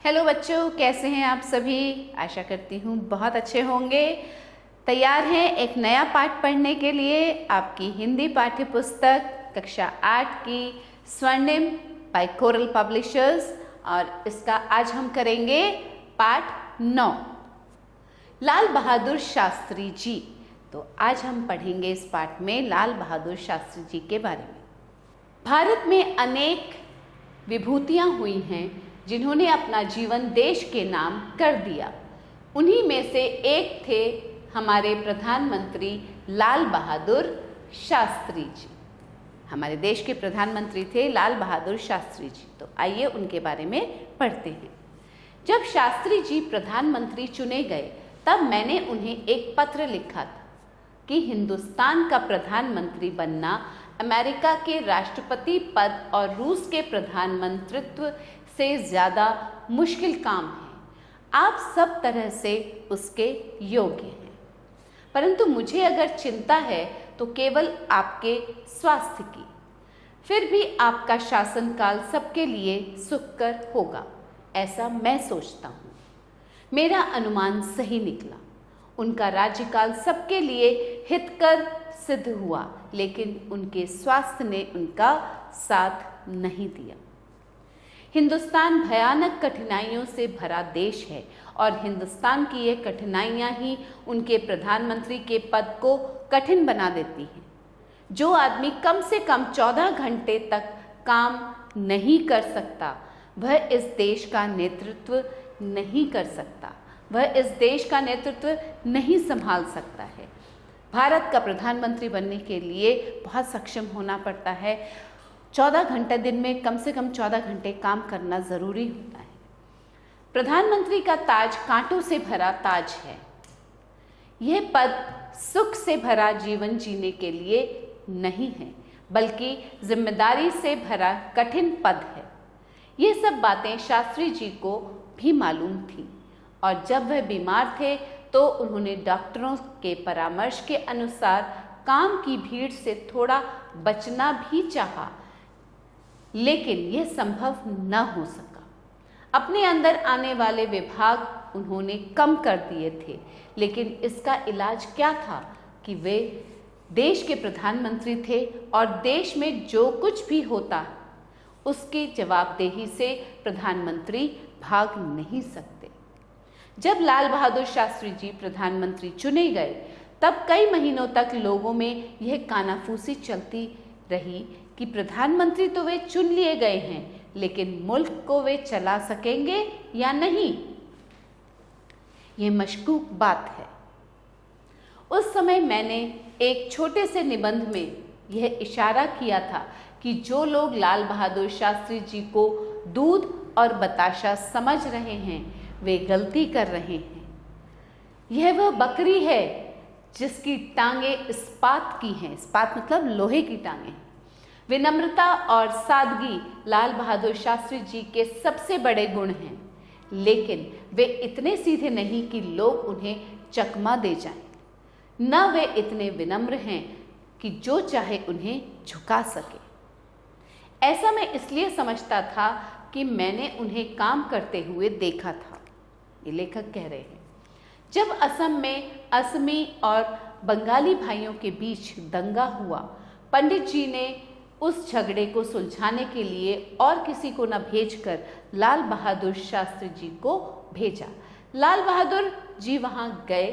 Hello बच्चों, कैसे हैं आप सभी। आशा करती हूँ बहुत अच्छे होंगे। तैयार हैं एक नया पाठ पढ़ने के लिए। आपकी हिंदी पाठ्य पुस्तक कक्षा 8 की स्वर्णिम बाय कोरल पब्लिशर्स, और इसका आज हम करेंगे पाठ 9, लाल बहादुर शास्त्री जी। तो आज हम पढ़ेंगे इस पाठ में लाल बहादुर शास्त्री जी के बारे में। भारत में अनेक विभूतियाँ हुई हैं जिन्होंने अपना जीवन देश के नाम कर दिया। उन्हीं में से एक थे हमारे प्रधानमंत्री लाल बहादुर शास्त्री जी। हमारे देश के प्रधानमंत्री थे लाल बहादुर शास्त्री जी। तो आइए उनके बारे में पढ़ते हैं। जब शास्त्री जी प्रधानमंत्री चुने गए तब मैंने उन्हें एक पत्र लिखा था कि हिंदुस्तान का प्रधानमंत्री बनना अमेरिका के राष्ट्रपति पद और रूस के प्रधानमंत्रित्व से ज़्यादा मुश्किल काम है। आप सब तरह से उसके योग्य हैं, परंतु मुझे अगर चिंता है तो केवल आपके स्वास्थ्य की। फिर भी आपका शासनकाल सबके लिए सुखकर होगा, ऐसा मैं सोचता हूँ। मेरा अनुमान सही निकला। उनका राज्यकाल सबके लिए हितकर सिद्ध हुआ, लेकिन उनके स्वास्थ्य ने उनका साथ नहीं दिया। हिंदुस्तान भयानक कठिनाइयों से भरा देश है और हिंदुस्तान की ये कठिनाइयाँ ही उनके प्रधानमंत्री के पद को कठिन बना देती हैं। जो आदमी कम से कम 14 घंटे तक काम नहीं कर सकता, वह इस देश का नेतृत्व नहीं कर सकता, वह इस देश का नेतृत्व नहीं संभाल सकता है। भारत का प्रधानमंत्री बनने के लिए बहुत सक्षम होना पड़ता है। 14 घंटे दिन में कम से कम 14 घंटे काम करना ज़रूरी होता है। प्रधानमंत्री का ताज कांटों से भरा ताज है। यह पद सुख से भरा जीवन जीने के लिए नहीं है, बल्कि जिम्मेदारी से भरा कठिन पद है। ये सब बातें शास्त्री जी को भी मालूम थी, और जब वह बीमार थे तो उन्होंने डॉक्टरों के परामर्श के अनुसार काम की भीड़ से थोड़ा बचना भी चाहा, लेकिन यह संभव न हो सका। अपने अंदर आने वाले विभाग उन्होंने कम कर दिए थे, लेकिन इसका इलाज क्या था कि वे देश के प्रधानमंत्री थे और देश में जो कुछ भी होता उसकी जवाबदेही से प्रधानमंत्री भाग नहीं सकते। जब लाल बहादुर शास्त्री जी प्रधानमंत्री चुने गए तब कई महीनों तक लोगों में यह कानाफूसी चलती रही कि प्रधानमंत्री तो वे चुन लिए गए हैं, लेकिन मुल्क को वे चला सकेंगे या नहीं, यह मशकूक बात है। उस समय मैंने एक छोटे से निबंध में यह इशारा किया था कि जो लोग लाल बहादुर शास्त्री जी को दूध और बताशा समझ रहे हैं वे गलती कर रहे हैं। यह वह बकरी है जिसकी टांगें इस्पात की हैं। इस्पात मतलब लोहे की टांगें। विनम्रता और सादगी लाल बहादुर शास्त्री जी के सबसे बड़े गुण हैं, लेकिन वे इतने सीधे नहीं कि लोग उन्हें चकमा दे जाएं। न वे इतने विनम्र हैं कि जो चाहे उन्हें झुका सके। ऐसा मैं इसलिए समझता था कि मैंने उन्हें काम करते हुए देखा था। ये लेखक कह रहे हैं। जब असम में असमी और बंगाली भाइयों के बीच दंगा हुआ, पंडित जी ने उस झगड़े को सुलझाने के लिए और किसी को न भेजकर लाल बहादुर शास्त्री जी को भेजा। लाल बहादुर जी वहाँ गए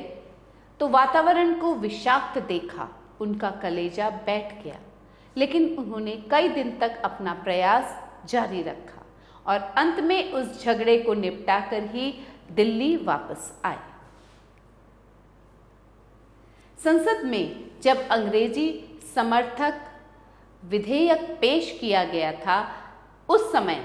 तो वातावरण को विषाक्त देखा। उनका कलेजा बैठ गया, लेकिन उन्होंने कई दिन तक अपना प्रयास जारी रखा और अंत में उस झगड़े को निपटाकर ही दिल्ली वापस आए। संसद में जब अंग्रेजी समर्थक विधेयक पेश किया गया था, उस समय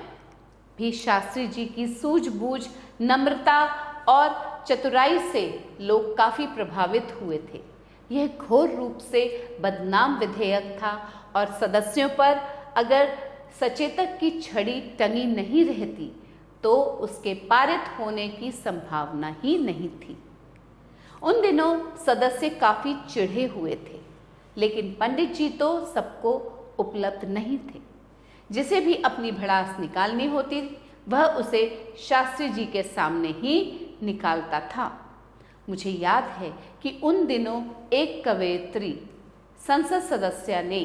भी शास्त्री जी की सूझबूझ, नम्रता और चतुराई से लोग काफ़ी प्रभावित हुए थे। यह घोर रूप से बदनाम विधेयक था और सदस्यों पर अगर सचेतक की छड़ी टंगी नहीं रहती तो उसके पारित होने की संभावना ही नहीं थी। उन दिनों सदस्य काफ़ी चिढ़े हुए थे, लेकिन पंडित जी तो सबको उपलब्ध नहीं थे। जिसे भी अपनी भड़ास निकालनी होती वह उसे शास्त्री जी के सामने ही निकालता था। मुझे याद है कि उन दिनों एक कवयित्री संसद सदस्य ने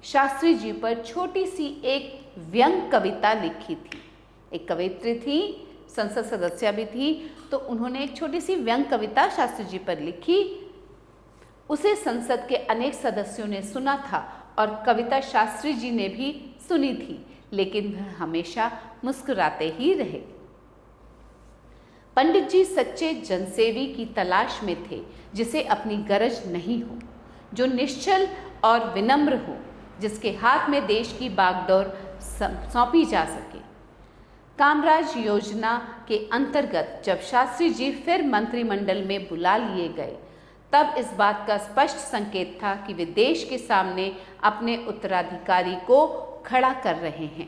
शास्त्री जी पर छोटी सी एक व्यंग कविता लिखी थी। एक कवयित्री थी, संसद सदस्य भी थी, तो उन्होंने एक छोटी सी व्यंग कविता शास्त्री जी पर लिखी। उसे संसद के अनेक सदस्यों ने सुना था और कविता शास्त्री जी ने भी सुनी थी, लेकिन वह हमेशा मुस्कुराते ही रहे। पंडित जी सच्चे जनसेवी की तलाश में थे, जिसे अपनी गरज नहीं हो, जो निश्चल और विनम्र हो, जिसके हाथ में देश की बागडोर सौंपी जा सके। कामराज योजना के अंतर्गत जब शास्त्री जी फिर मंत्रिमंडल में बुला लिए गए, तब इस बात का स्पष्ट संकेत था कि वे देश के सामने अपने उत्तराधिकारी को खड़ा कर रहे हैं।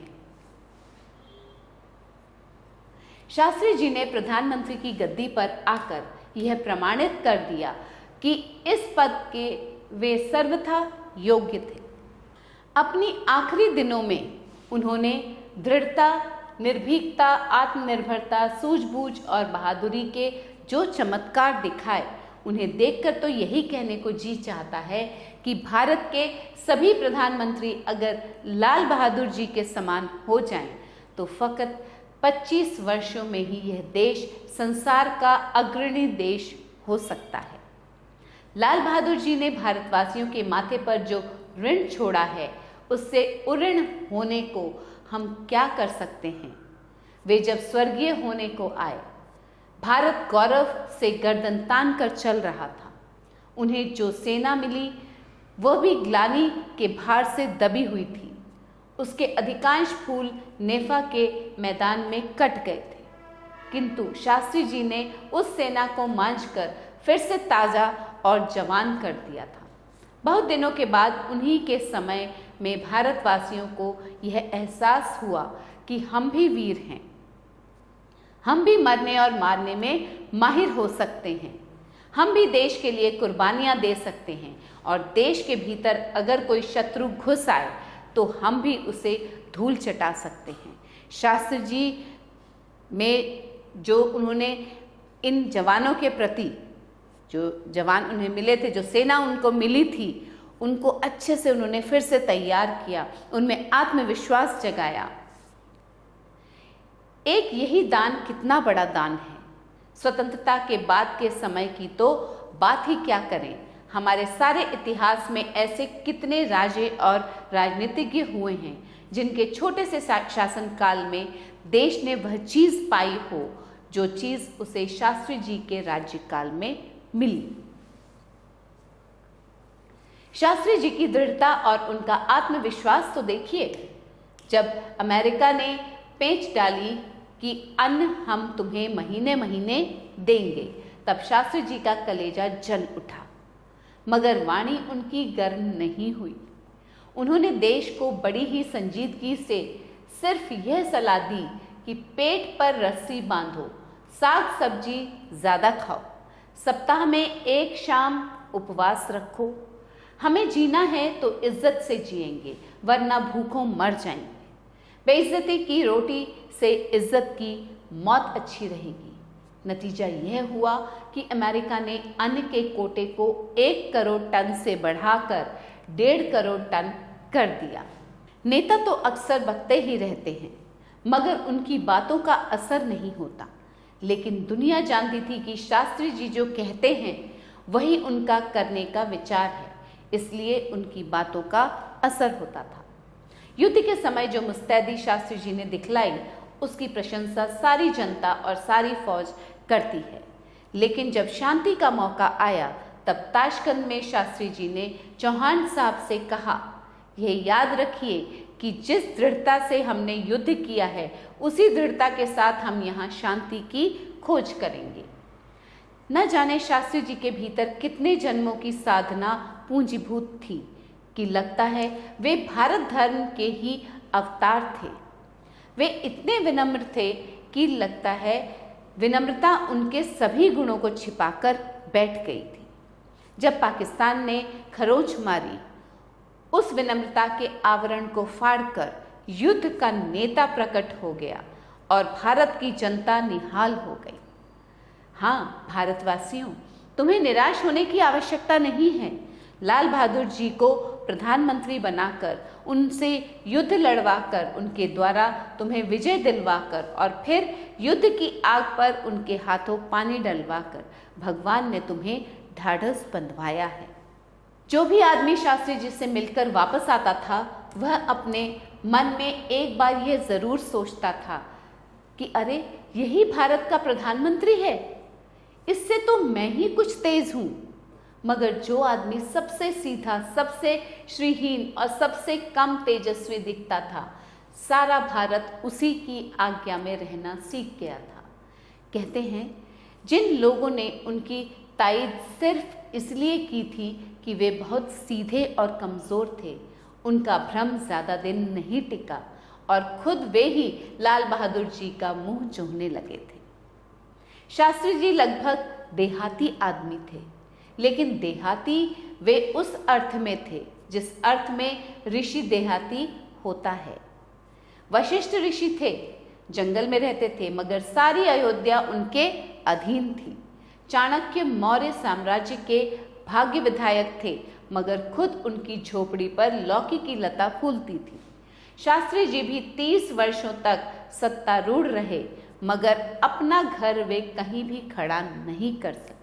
शास्त्री जी ने प्रधानमंत्री की गद्दी पर आकर यह प्रमाणित कर दिया कि इस पद के वे सर्वथा योग्य थे। अपनी आखिरी दिनों में उन्होंने दृढ़ता, निर्भीकता, आत्मनिर्भरता, सूझबूझ और बहादुरी के जो चमत्कार दिखाए, उन्हें देखकर तो यही कहने को जी चाहता है कि भारत के सभी प्रधानमंत्री अगर लाल बहादुर जी के समान हो जाएं, तो फकत 25 वर्षों में ही यह देश संसार का अग्रणी देश हो सकता है। लाल बहादुर जी ने भारतवासियों के माथे पर जो ऋण छोड़ा है, उससे उऋण होने को हम क्या कर सकते हैं। वे जब स्वर्गीय होने को आए, भारत गौरव से गर्दन तान कर चल रहा था। उन्हें जो सेना मिली वह भी ग्लानि के भार से दबी हुई थी। उसके अधिकांश फूल नेफा के मैदान में कट गए थे, किंतु शास्त्री जी ने उस सेना को मांझकर फिर से ताज़ा और जवान कर दिया था। बहुत दिनों के बाद उन्हीं के समय में भारतवासियों को यह एहसास हुआ कि हम भी वीर हैं, हम भी मरने और मारने में माहिर हो सकते हैं, हम भी देश के लिए कुर्बानियां दे सकते हैं, और देश के भीतर अगर कोई शत्रु घुस आए तो हम भी उसे धूल चटा सकते हैं। शास्त्री जी में जो उन्होंने इन जवानों के प्रति, जो जवान उन्हें मिले थे, जो सेना उनको मिली थी, उनको अच्छे से उन्होंने फिर से तैयार किया, उनमें आत्मविश्वास जगाया। एक यही दान कितना बड़ा दान है। स्वतंत्रता के बाद के समय की तो बात ही क्या करें। हमारे सारे इतिहास में ऐसे कितने राजे और राजनीतिज्ञ हुए हैं जिनके छोटे से शासनकाल में देश ने वह चीज़ पाई हो जो चीज़ उसे शास्त्री जी के राज्यकाल में मिली। शास्त्री जी की दृढ़ता और उनका आत्मविश्वास तो देखिए। जब अमेरिका ने पेंच डाली कि अन्न हम तुम्हें महीने महीने देंगे, तब शास्त्री जी का कलेजा जल उठा, मगर वाणी उनकी गर्म नहीं हुई। उन्होंने देश को बड़ी ही संजीदगी से सिर्फ यह सलाह दी कि पेट पर रस्सी बांधो, साग सब्जी ज़्यादा खाओ, सप्ताह में एक शाम उपवास रखो। हमें जीना है तो इज्जत से जिएंगे, वरना भूखों मर जाएंगे। बेइज्जती की रोटी से इज्जत की मौत अच्छी रहेगी। नतीजा यह हुआ कि अमेरिका ने अन्न के कोटे को 1 करोड़ टन से बढ़ाकर 1.5 करोड़ टन कर दिया। नेता तो अक्सर बकते ही रहते हैं, मगर उनकी बातों का असर नहीं होता। लेकिन दुनिया जानती थी कि शास्त्री जी जो कहते हैं वही उनका करने का विचार है, इसलिए उनकी बातों का असर होता था। युद्ध के समय जो मुस्तैदी शास्त्री जी ने दिखलाई, उसकी प्रशंसा सारी जनता और सारी फौज करती है। लेकिन जब शांति का मौका आया, तब ताशकंद में शास्त्री जी ने चौहान साहब से कहा, यह याद रखिए कि जिस दृढ़ता से हमने युद्ध किया है, उसी दृढ़ता के साथ हम यहाँ शांति की खोज करेंगे। न जाने शास्त्री जी के भीतर कितने जन्मों की साधना पूंजीभूत थी कि लगता है वे भारत धर्म के ही अवतार थे। वे इतने विनम्र थे कि लगता है विनम्रता उनके सभी गुणों को छिपाकर बैठ गई थी। जब पाकिस्तान ने खरोंच मारी, उस विनम्रता के आवरण को फाड़कर युद्ध का नेता प्रकट हो गया और भारत की जनता निहाल हो गई। हाँ भारतवासियों, तुम्हें निराश होने की आवश्यकता नहीं है। लाल बहादुर जी को प्रधानमंत्री बनाकर, उनसे युद्ध लड़वाकर, उनके द्वारा तुम्हें विजय दिलवाकर और फिर युद्ध की आग पर उनके हाथों पानी डलवाकर भगवान ने तुम्हें ढाढ़स बंधवाया है। जो भी आदमी शास्त्री जी से मिलकर वापस आता था वह अपने मन में एक बार यह जरूर सोचता था कि अरे यही भारत का प्रधानमंत्री है, इससे तो मैं ही कुछ तेज हूं। मगर जो आदमी सबसे सीधा, सबसे श्रीहीन और सबसे कम तेजस्वी दिखता था, सारा भारत उसी की आज्ञा में रहना सीख गया था। कहते हैं जिन लोगों ने उनकी तारीफ सिर्फ इसलिए की थी कि वे बहुत सीधे और कमज़ोर थे, उनका भ्रम ज़्यादा दिन नहीं टिका और खुद वे ही लाल बहादुर जी का मुंह जोहने लगे थे। शास्त्री जी लगभग देहाती आदमी थे, लेकिन देहाती वे उस अर्थ में थे जिस अर्थ में ऋषि देहाती होता है। वशिष्ठ ऋषि थे, जंगल में रहते थे, मगर सारी अयोध्या उनके अधीन थी। चाणक्य मौर्य साम्राज्य के भाग्य विधायक थे, मगर खुद उनकी झोपड़ी पर लौकी की लता फूलती थी। शास्त्री जी भी 30 वर्षों तक सत्तारूढ़ रहे, मगर अपना घर वे कहीं भी खड़ा नहीं कर सके।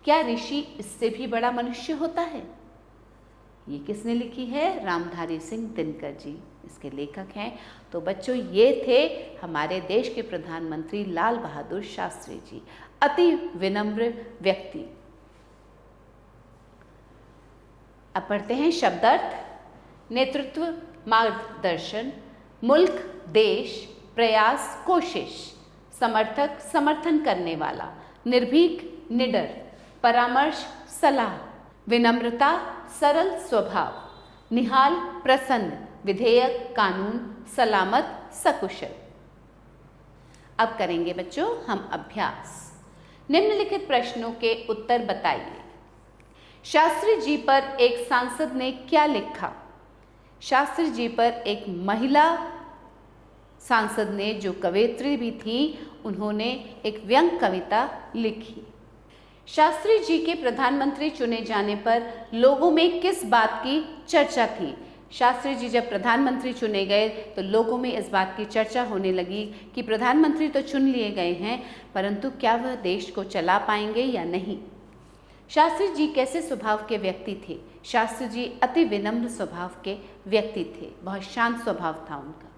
क्या ऋषि इससे भी बड़ा मनुष्य होता है? ये किसने लिखी है? रामधारी सिंह दिनकर जी इसके लेखक हैं। तो बच्चों, ये थे हमारे देश के प्रधानमंत्री लाल बहादुर शास्त्री जी, अति विनम्र व्यक्ति। अब पढ़ते हैं शब्दार्थ। नेतृत्व, मार्गदर्शन, मुल्क, देश, प्रयास, कोशिश, समर्थक, समर्थन करने वाला, निर्भीक, निडर, परामर्श, सलाह, विनम्रता, सरल स्वभाव, निहाल, प्रसन्न, विधेयक, कानून, सलामत, सकुशल। अब करेंगे बच्चों हम अभ्यास। निम्नलिखित प्रश्नों के उत्तर बताइए। शास्त्री जी पर एक सांसद ने क्या लिखा? शास्त्री जी पर एक महिला सांसद ने, जो कवयित्री भी थी, उन्होंने एक व्यंग कविता लिखी। शास्त्री जी के प्रधानमंत्री चुने जाने पर लोगों में किस बात की चर्चा थी? शास्त्री जी जब प्रधानमंत्री चुने गए तो लोगों में इस बात की चर्चा होने लगी कि प्रधानमंत्री तो चुन लिए गए हैं, परंतु क्या वह देश को चला पाएंगे या नहीं। शास्त्री जी कैसे स्वभाव के व्यक्ति थे? शास्त्री जी अति विनम्र स्वभाव के व्यक्ति थे, बहुत शांत स्वभाव था उनका।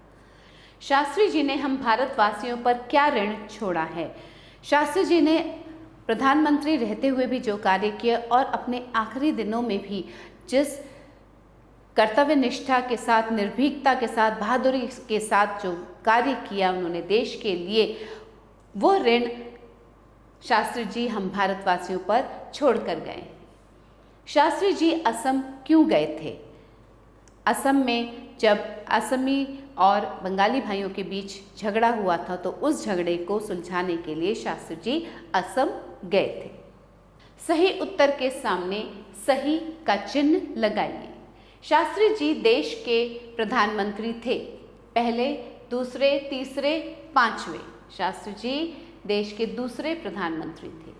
शास्त्री जी ने हम भारतवासियों पर क्या ऋण छोड़ा है? शास्त्री जी ने प्रधानमंत्री रहते हुए भी जो कार्य किए और अपने आखिरी दिनों में भी जिस कर्तव्य निष्ठा के साथ, निर्भीकता के साथ, बहादुरी के साथ जो कार्य किया उन्होंने देश के लिए, वो ऋण शास्त्री जी हम भारतवासियों पर छोड़ कर गए। शास्त्री जी असम क्यों गए थे? असम में जब असमी और बंगाली भाइयों के बीच झगड़ा हुआ था तो उस झगड़े को सुलझाने के लिए शास्त्री जी असम गए थे। सही उत्तर के सामने सही का चिन्ह लगाइए। शास्त्री जी देश के प्रधानमंत्री थे, पहले, दूसरे, तीसरे, पांचवें। शास्त्री जी देश के दूसरे प्रधानमंत्री थे।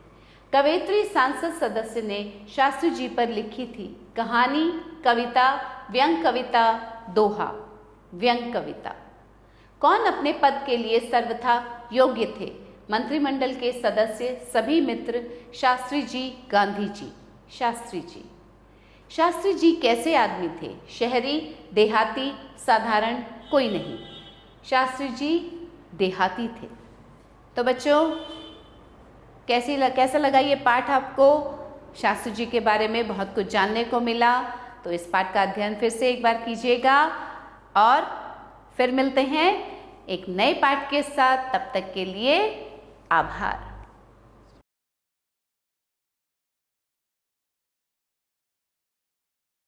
कवयित्री सांसद सदस्य ने शास्त्री जी पर लिखी थी कहानी, कविता, व्यंग कविता, दोहा। व्यंग कविता। कौन अपने पद के लिए सर्वथा योग्य थे? मंत्रिमंडल के सदस्य, सभी मित्र, शास्त्री जी, गांधी जी। शास्त्री जी। शास्त्री जी कैसे आदमी थे? शहरी, देहाती, साधारण, कोई नहीं। शास्त्री जी देहाती थे। तो बच्चों, कैसा लगा ये पाठ आपको? शास्त्री जी के बारे में बहुत कुछ जानने को मिला। तो इस पाठ का अध्ययन फिर से एक बार कीजिएगा और फिर मिलते हैं एक नए पाठ के साथ। तब तक के लिए आभार।